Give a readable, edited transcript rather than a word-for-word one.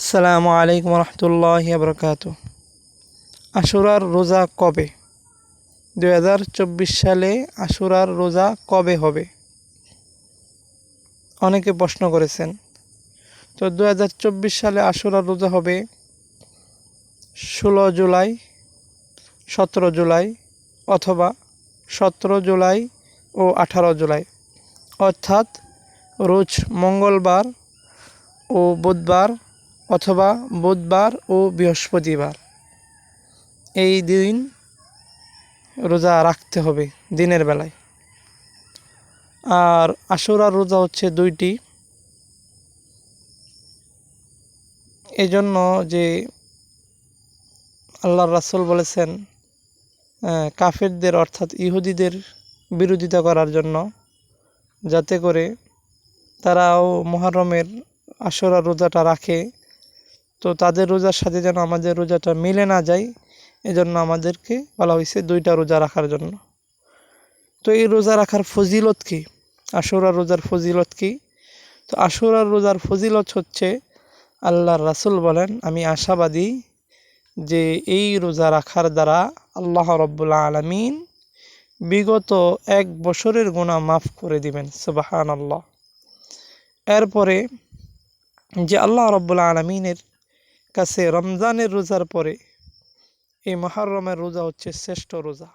আসসালামু আলাইকুম রহমতুল্লাহি বরকাতু। আশুরার রোজা কবে? 2024 সালে আশুরার রোজা কবে হবে? অনেকে প্রশ্ন করেছেন। তো 2024 সালে আশুরার রোজা হবে 16 জুলাই, 17 জুলাই অথবা 17 জুলাই ও 18 জুলাই, অর্থাৎ রোজ মঙ্গলবার ও বুধবার অথবা বুধবার ও বৃহস্পতিবার, এই দিন রোজা রাখতে হবে দিনের বেলায়। আর আশুরার রোজা হচ্ছে দুইটি, এজন্য যে আল্লাহর রাসূল বলেছেন কাফেরদের অর্থাৎ ইহুদিদের বিরোধিতা করার জন্য, যাতে করে তারাও মুহররমের আশুরার রোজাটা রাখে, তো তাদের রোজার সাথে যেন আমাদের রোজাটা মিলে না যায়, এজন্য আমাদেরকে বলা হয়েছে দুইটা রোজা রাখার জন্য। তো এই রোজা রাখার ফজিলত কি? আশুরার রোজার ফজিলত কি? তো আশুরার রোজার ফজিলত হচ্ছে, আল্লাহর রাসূল বলেন, আমি আশাবাদী যে এই রোজা রাখার দ্বারা আল্লাহ রাব্বুল আলামিন বিগত 1 বছরের গুনাহ মাফ করে দিবেন। সুবহানাল্লাহ। এরপরে যে আল্লাহ রাব্বুল আলামিনের কাছে রমজানের রোজার পরে এই মুহররমের রোজা হচ্ছে শ্রেষ্ঠ রোজা।